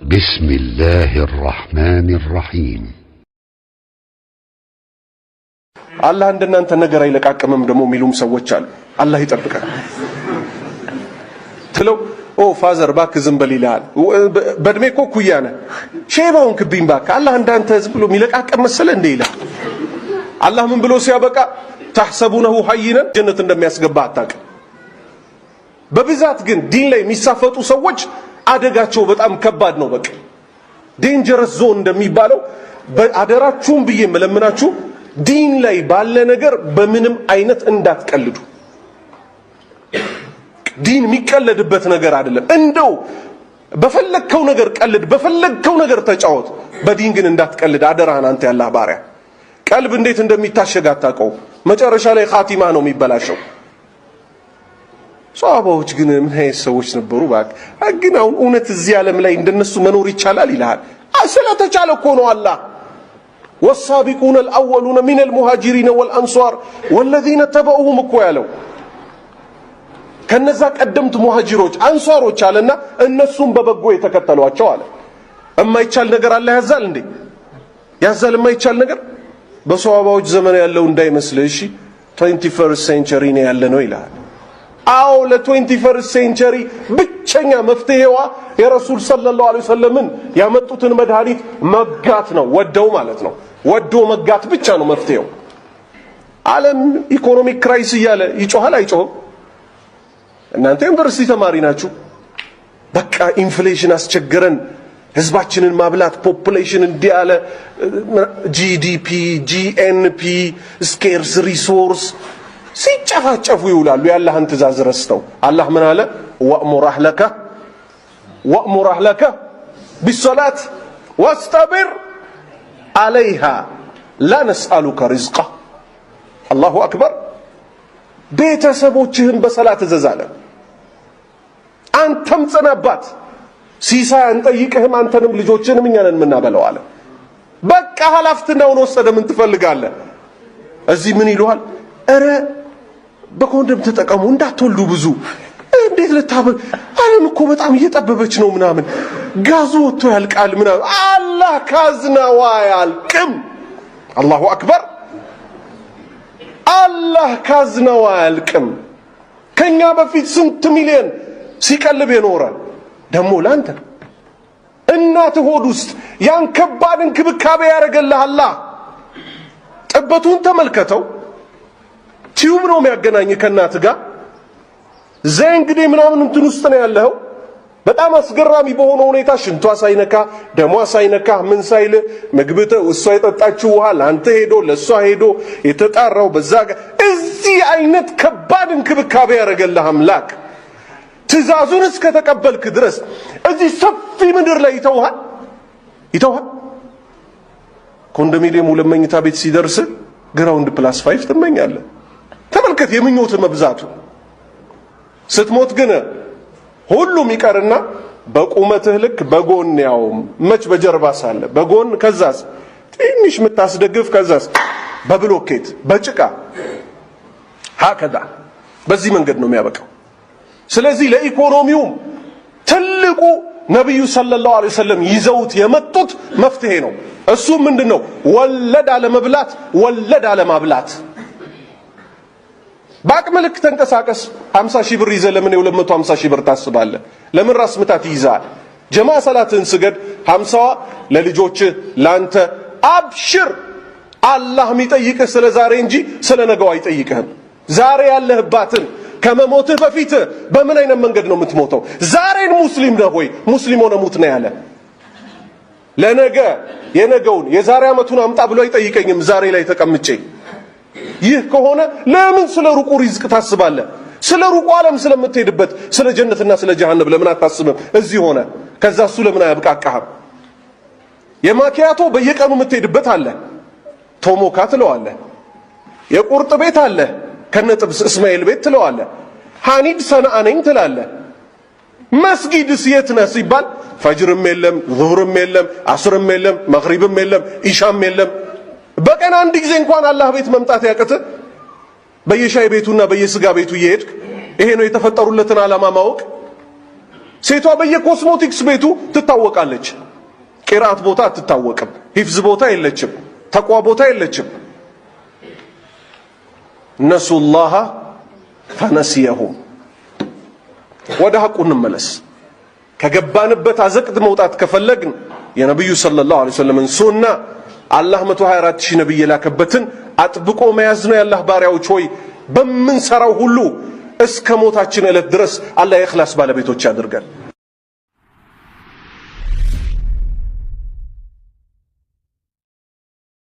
بسم الله الرحمن الرحيم الله عندنا أنت نجار إلك أكمل دمو ميلوم سوت شال الله يتبقى تلو أو فازر باك زنبلي لال بدميكو كويانا شيء ما هون كبين باك الله عندنا أنت زبلو ميلك أكمل سلن ديلا الله من بلو سيابك تحسبونه حينا جنة النم يسقباتك ببزات جن دين لي مسافة وسوج አደጋቸው በጣም ከባድ ነው በቃ ዴንጀረስ ዞን እንደሚባለው አደራችሁን ብዬ መለምናችሁ ዲን ላይ ባለ ነገር በምንም አይነት እንዳትቀልዱ ዲን የሚቀለድበት ነገር አይደለም እንደው በፈለከው ነገር ቀልድ በፈለከው ነገር ተጫወት በዲን ግን እንዳትቀልድ አደራህን አንተ ያላህ ባሪያ ቀልብ እንዴት እንደሚታሸግ አታውቀው መጨረሻ ላይ ኻቲማ ነው የሚበላሸው ሷሃባዎች ግን ምን አይነት ሰዎች ነበሩ ባክ ግን አሁን እውነት እዚህ ዓለም ላይ እንደነሱ መኖር ይቻላል ይላል ስለተቻለ እኮ ነው አላህ والسابقون الاولون من المهاجرين والانصار والذين تبعوهم እኮ ያለው ከነዛ ቀደምት ሙሃጂሮች አንሷሮች አለና እነሱም በበጎ የተከተሏቸው አለ የማይቻል ነገር አለ ያዛል እንዴ ያዛል የማይቻል ነገር በሷሃባዎች ዘመን ያለው እንዳይመስልህ እሺ 21st century ነው ያለ ነው ይላል አው ለ21st century ብቸኛ መፍትሄዋ የረሱል ሰለላሁ ዐለይሂ ወሰለምን ያመጡትን መድኃኒት መጋት ነው ወደው ማለት ነው ወዶ መጋት ብቻ ነው መፍትሄው ዓለም ኢኮኖሚክ ክራይሲስ ያለ ይጮሃል አይጮህም እናንተ ዩኒቨርሲቲ ተማሪ ናችሁ በቃ ኢንፍሌሽን አስቸገረን ህዝባችንን ማብላት ፖፑሌሽን እንዲያለ ጂዲፒ ጂኤንፒ ስኬርስ ሪሶርስ ሲጨፋጨፉ ይውላሉ ያላህን ትእዛዝ ረስተው አላህ ምን አለ ወእሙር አህለከ ቢሰላት ወስተብር አለይሃ ላ ነስአሉከ ሪዝቃ አላሁ አክበር ቤተሰቦችህን በሰላት እዘዝ አለ አንተም ጽናባት ሲሳይ አንጠይቅህም አንተንም ልጆችንም እኛ ነን የምናበላው አለ በቃ ኃላፊነቱን ወሰደ ምን ትፈልጋለህ እዚህ ምን ይሉሃል እረ በኮንደም ተጠቀሙ እንዳትወልዱ ብዙ እንዴት ልታበል ዓለም እኮ በጣም እየጠበበች ነው ምናምን ጋዙ ወጥቶ ያልቃል ምናምን አላህ ካዝናው አያልቅም አላሁ አክበር አላህ ካዝናው አያልቅም ከኛ በፊት ስንት ሚሊዮን ሲቀልብ የኖረ ደሞ ላንተ እናት ሆድ ውስጥ ያን ከባድ እንክብካቤ ያደርግልህ አላህ ጥበቱን ተመልከተው ቲዩብ ነው የሚያገናኝ ከናት ጋር ዘንግዴ ምናምን እንትን ውስጥ ነው ያለው በጣም አስገራሚ በሆነ ሁኔታ ሽንቷ ሳይነካ ደሟ ሳይነካ ምን ሳይል ምግብተ እሷ የጠጣችው ውሃ ላንተ ሄዶ ለሷ ሄዶ የተጣራው በዛ እዚህ አይነት ከባድ እንክብካቤ ያደርግልህ አምላክ ትእዛዙን እስከ ተቀበልክ ድረስ እዚህ ሰፊ ምድር ላይ ይተውሃል ኮንዶሚኒየም ለመኝታ ቤት ሲደርስ ግራውንድ ፕላስ 5 ትመኛለህ ተመልከት የምኞት መብዛቱ ስትሞት ግን ሁሉም ይቀርና በቁመትህ ልክ በጎን ያው መች በጀርባ ሳለ በጎን ከዛስ ትንሽ ምታስደግፍ ከዛስ በብሎኬት በጭቃ ሀከዳ በዚህ መንገድ ነው የሚያበቃው ስለዚህ ለኢኮኖሚው ትልቁ ነብዩ ሰለላሁ ዐለይሂ ወሰለም ይዘውት የመጡት መፍትሄ ነው እሱ ምንድነው ወለድ አለመብላት ወለድ አለማብላት ባቅመልክ ተንቀሳቀስ 50 ሺህ ብር ይዘህ ለምን 250 ሺህ ብር ታስባለህ ለምን ራስ ምታት ይዛል ጀማ ሰላትን ስገድ 50ዋ ለልጆች ላንተ አብሽር አላህ የሚጠይቅህ ስለ ዛሬ እንጂ ስለ ነገው አይጠይቅህም ዛሬ ያለህባትን ከመሞትህ በፊት በምን አይነት መንገድ ነው የምትሞተው ዛሬን ሙስሊም ነህ ወይ ሙስሊም ሆነ ሙት ነው ያለ ለነገ የነገውን የዛሬ አመቱን አምጣ ብሎ አይጠይቀኝም ዛሬ ላይ ተቀምጬ ይህ ከሆነ ለምን ስለ ሩቁ ሪዝቅ ታስባለህ ስለ ሩቁ ዓለም ስለምትሄድበት ስለ ጀነትና ስለ ጀሃነም ለምን አታስብም እዚህ ሆነ ከዛሱ ለምን አያብቃቃህም የማኪያቶ በየቀኑ የምትሄድበት አለ ቶሞካ ትለዋለህ የቁርጥ ቤት አለ ከነጥብስ እስማኤል ቤት ትለዋለህ ሐኒድ ሰናአነኝ ትላለህ መስጊድስ የት ነህ ሲባል ፈጅርም የለም ዙህርም የለም አስርም የለም መግሪብም የለም ኢሻም የለም በቀን አንድ ጊዜ እንኳን አላህ ቤት መምጣት ያቀተ በየሻይ ቤቱና በየስጋ ቤቱ ይሄድክ ይሄ ነው የተፈጠሩለትን ዓላማ ማወቅ ሴቷ በየኮስሞቲክስ ቤቱ ትታወቃለች። ቂራት ቦታ አትታወቅም። ሂፍዝ ቦታ የለችም። ተቋ ቦታ የለችም። ነሱላህ ፈነሲየሁም። ወደ ሐቁ እንመለስ። ከገባንበት አዘቅት መውጣት ከፈለግን የነብዩ ሰለላሁ ዐለይሂ ወሰለም ሱና አላህ 124 ሺህ ነብይ የላከበትን አጥብቆ መያዝ ነው። የአላህ ባሪያዎች ሆይ በምንሰራው ሁሉ እስከ ሞታችን ዕለት ድረስ አላህ የኢኽላስ ባለቤቶች ያድርገን።